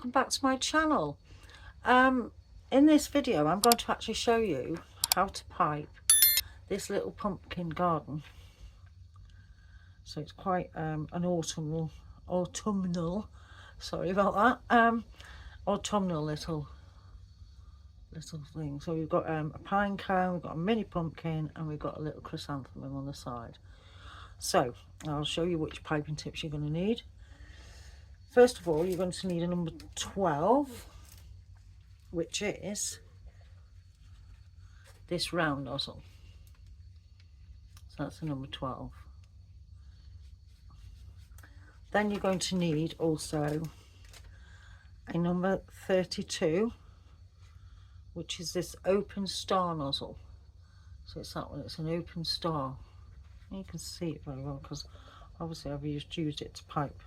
welcome back to my channel. In this video I'm going to actually show you how to pipe this little pumpkin garden. So it's quite an autumnal, sorry about that, autumnal little thing. So we've got a pine cone, we've got a mini pumpkin, and we've got a little chrysanthemum on the side. So I'll show you which piping tips you're going to need. First of all, you're going to need a number 12, which is this round nozzle. So that's the number 12. Then you're going to need also a number 32, which is this open star nozzle. So it's that one, it's an open star. You can see it very well because obviously I've used it to pipe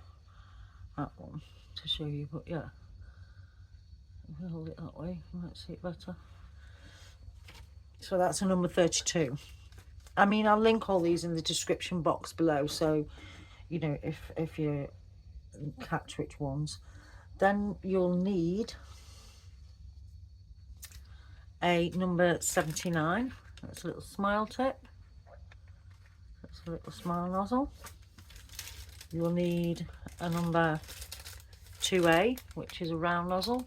that one to show you, but yeah, if we hold it that way you might see it better. So that's a number 32. I mean, I'll link all these in the description box below, so you know if you catch which ones. Then you'll need a number 79. That's a little smile tip. That's a little smile nozzle. You'll need a number 2A, which is a round nozzle.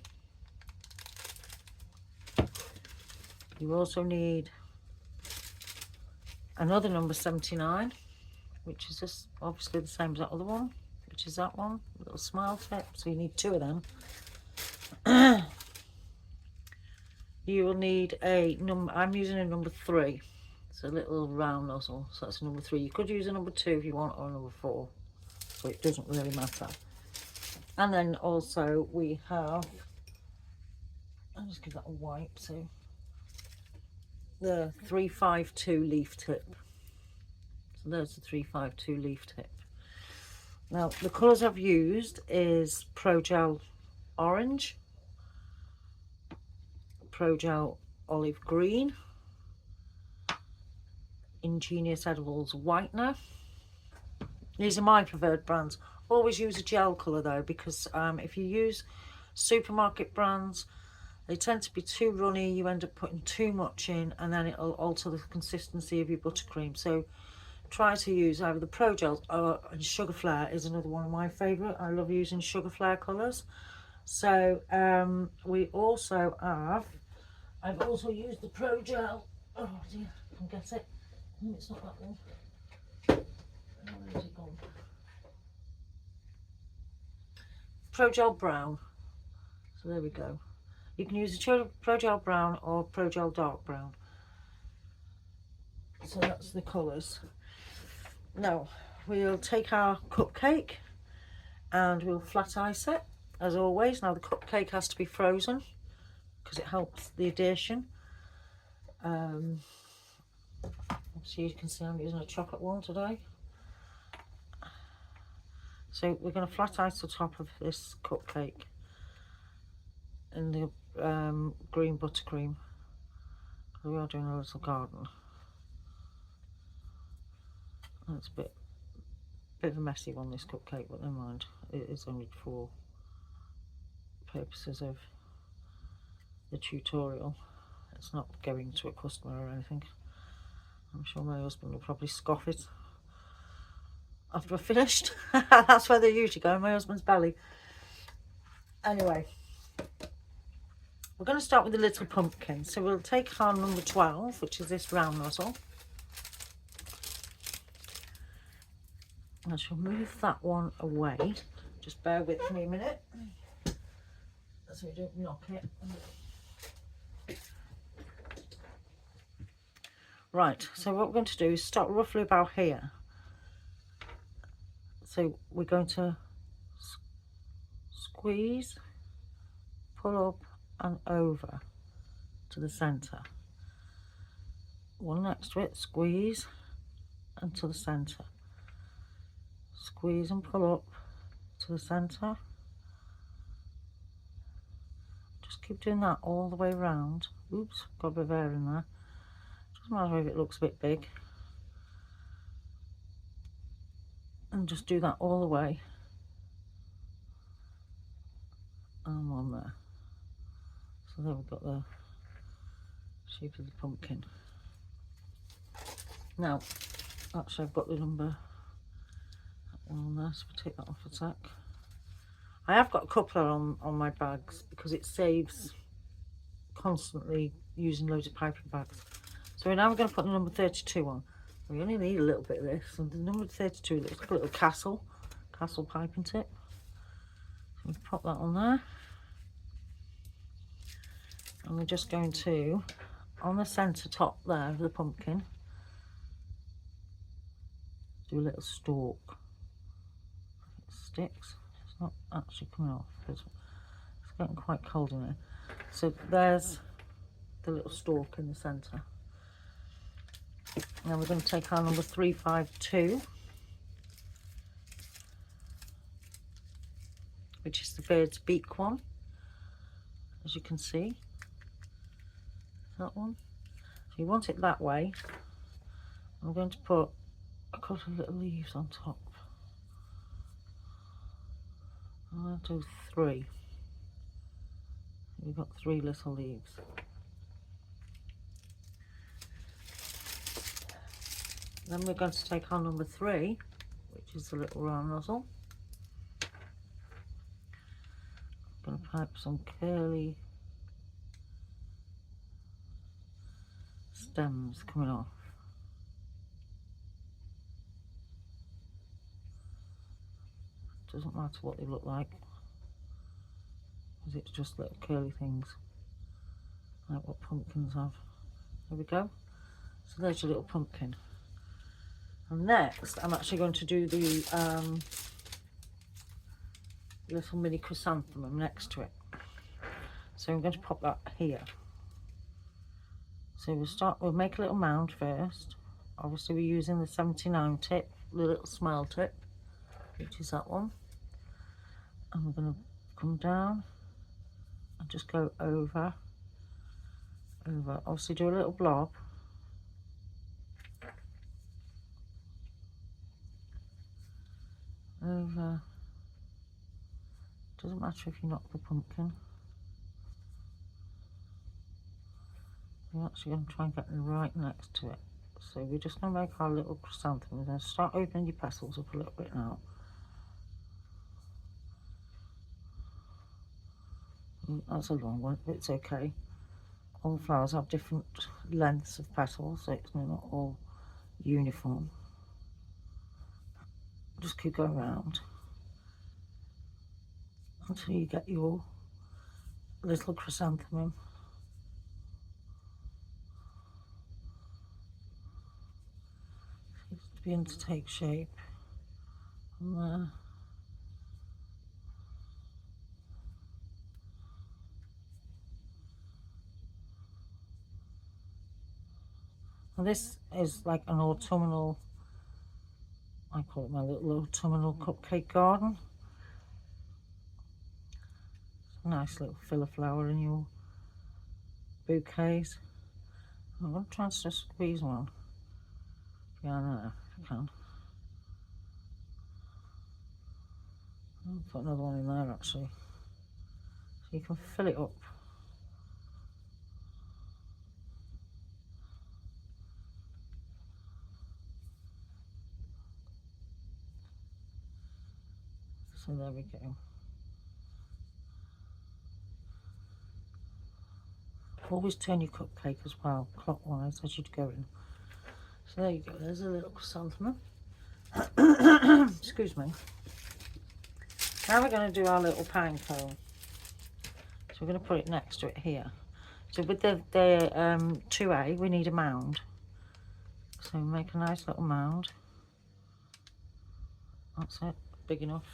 You also need another number 79, which is just obviously the same as that other one, which is that one, little smile tip. So you need two of them. You will need a number, I'm using a number 3. It's a little round nozzle, so that's a number 3. You could use a number 2 if you want, or a number 4, so it doesn't really matter. And then also we have, I'll just give that a wipe, so the 352 leaf tip. So there's the 352 leaf tip. Now the colours I've used is Progel orange, Progel olive green, Ingenious edibles whitener. These are my preferred brands. Always use a gel colour though, because if you use supermarket brands, they tend to be too runny. You end up putting too much in, and then it'll alter the consistency of your buttercream. So try to use either the Progel and Sugarflair is another one of my favourite. I love using Sugarflair colours. So we also have, I've also used the Progel, oh dear, I can get it. No, it's not that one. Where's it gone? Progel brown. So there we go. You can use a Progel brown or Progel dark brown. So that's the colours. Now we'll take our cupcake and we'll flat ice it as always. Now the cupcake has to be frozen because it helps the adhesion. So you can see I'm using a chocolate one today. So we're going to flat ice the top of this cupcake in the green buttercream. We are doing a little garden. It's a bit of a messy one, this cupcake, but never mind. It is only for purposes of the tutorial. It's not going to a customer or anything. I'm sure my husband will probably scoff it after I've finished. That's where they usually go, in my husband's belly. Anyway, we're going to start with the little pumpkin. So we'll take our number 12, which is this round nozzle. I shall move that one away. Just bear with me a minute so we don't knock it. Right, so what we're going to do is start roughly about here. So we're going to squeeze, pull up and over to the centre. One next to it, squeeze and to the centre. Squeeze and pull up to the centre. Just keep doing that all the way around. Oops, got a bit of air in there. Doesn't matter if it looks a bit big. And just do that all the way. And So there we've got the shape of the pumpkin. Now, actually I've got the number on there, so we'll take that off a sec. I have got a couple on my bags because it saves constantly using loads of piping bags. So now we're going to put the number 32 on. We only need a little bit of this, and the number 32 looks like a little castle piping tip. So we pop that on there. And we're just going to, on the centre top there of the pumpkin, do a little stalk. It sticks. It's not actually coming off because it's getting quite cold in here. So there's the little stalk in the centre. Now we're going to take our number 352, which is the bird's beak one, as you can see. That one. So you want it that way. I'm going to put a couple of little leaves on top. I'm going to do 3. We've got 3 little leaves. Then we're going to take our number 3, which is the little round nozzle. I'm going to pipe some curly stems coming off. Doesn't matter what they look like, because it's just little curly things, like what pumpkins have. There we go. So there's your little pumpkin. And next, I'm actually going to do the little mini chrysanthemum next to it. So I'm going to pop that here. So we'll make a little mound first. Obviously we're using the 79 tip, the little smile tip, which is that one. And we're going to come down and just go over. Obviously do a little blob. Over. Doesn't matter if you knock the pumpkin. We're actually going to try and get right next to it. So we're just going to make our little chrysanthemum. We're going to start opening your petals up a little bit now. That's a long one, but it's okay. All the flowers have different lengths of petals, so it's not all uniform. Just keep going around until you get your little chrysanthemum. It's beginning to take shape. And there. And this is like an autumnal, I call it my little autumnal cupcake garden. It's a nice little filler flower in your bouquets. I'm going to try and just squeeze one. Yeah, there, if I can. I'll put another one in there actually. So you can fill it up. So there we go. Always turn your cupcake as well, clockwise as you'd go in. So there you go, there's a little chrysanthemum. Excuse me. Now we're going to do our little pine cone. So we're going to put it next to it here. So with the 2A, we need a mound. So make a nice little mound. That's it, big enough.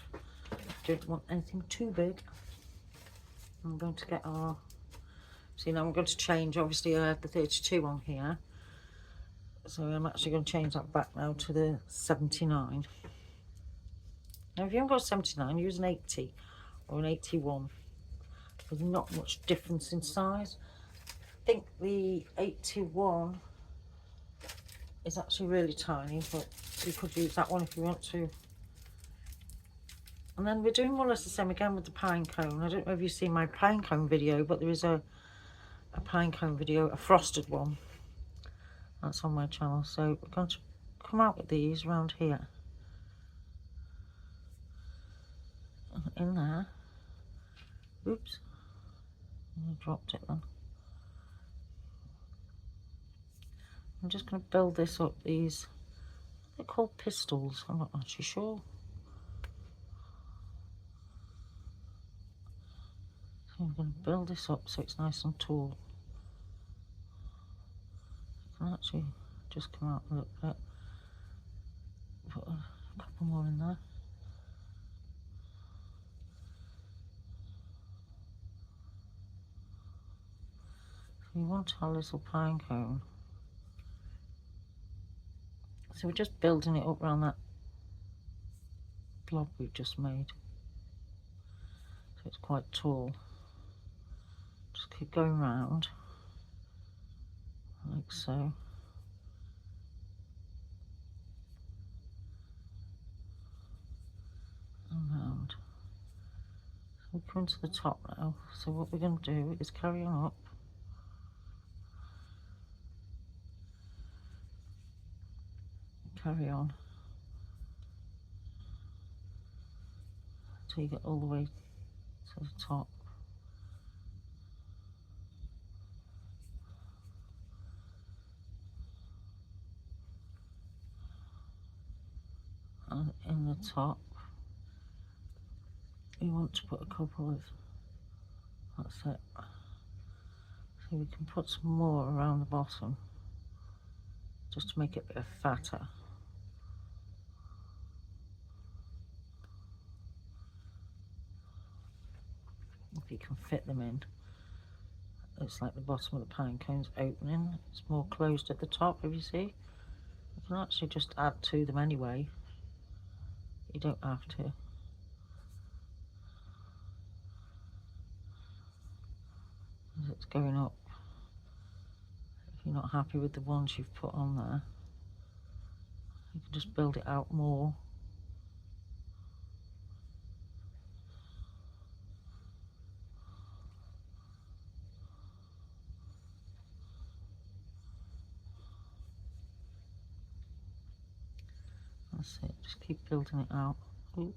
Don't want anything too big. I'm going to get our, see now I'm going to change, obviously I had the 32 on here, so I'm actually going to change that back now to the 79. Now if you haven't got a 79, use an 80 or an 81. There's not much difference in size. I think the 81 is actually really tiny, but you could use that one if you want to. And then we're doing more or less the same again with the pine cone. I don't know if you've seen my pine cone video, but there is a a pine cone video, a frosted one. That's on my channel. So we're going to come out with these around here. In there. Oops. I dropped it then. I'm just going to build this up, these, they're called pistils, I'm not actually sure. So I'm going to build this up so it's nice and tall. I can actually just come out a little bit. Put a couple more in there. So we want our little pine cone. So we're just building it up around that blob we've just made. So it's quite tall. Just keep going round, like so. And round. So we come to the top now. So what we're going to do is carry on up. Carry on. Till you get all the way to the top. And in the top, you want to put a couple of, that's it. So we can put some more around the bottom, just to make it a bit fatter. If you can fit them in. It's like the bottom of the pine cone's opening. It's more closed at the top, if you see. You can actually just add to them anyway. You don't have to. As it's going up. If you're not happy with the ones you've put on there, you can just build it out more. That's it, just keep building it out. Ooh.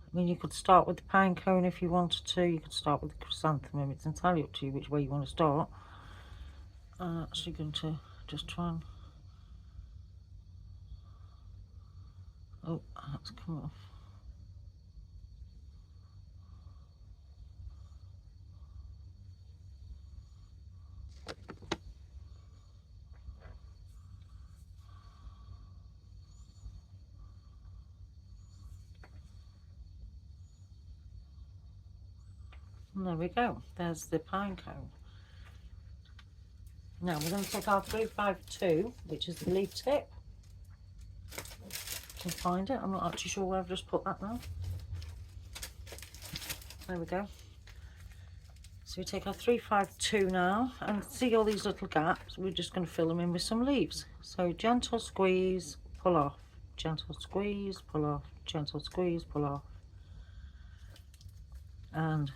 I mean, you could start with the pine cone if you wanted to. You could start with the chrysanthemum. It's entirely up to you which way you want to start. I'm actually going to just try and... Oh, that's come off. And there we go. There's the pine cone. Now we're going to take our 352, which is the leaf tip. Can find it. I'm not actually sure where I've just put that now. There we go. So we take our 352 now, and see all these little gaps. We're just going to fill them in with some leaves. So gentle squeeze, pull off. Gentle squeeze, pull off. Gentle squeeze, pull off. And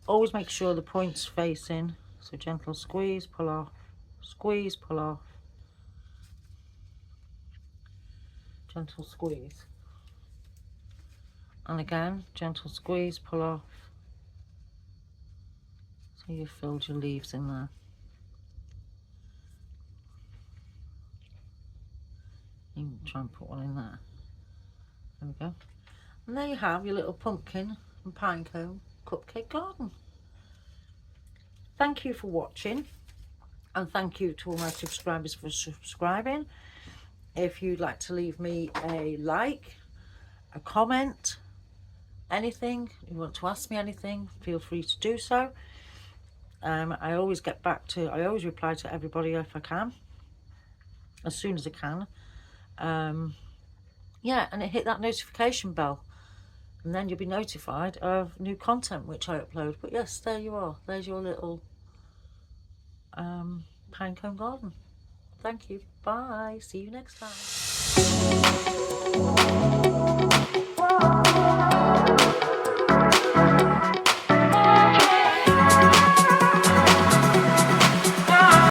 always make sure the point's facing. So gentle squeeze, pull off. Squeeze, pull off. Gentle squeeze. And again, gentle squeeze, pull off. So you've filled your leaves in there. You can try and put one in there. There we go. And there you have your little pumpkin and pine cone cupcake garden. Thank you for watching, and thank you to all my subscribers for subscribing. If you'd like to leave me a like, a comment, anything, you want to ask me anything, feel free to do so. I always reply to everybody if I can, as soon as I can. Yeah, and hit that notification bell, and then you'll be notified of new content which I upload. But yes, there you are. There's your little pine cone garden. Thank you. Bye. See you next time.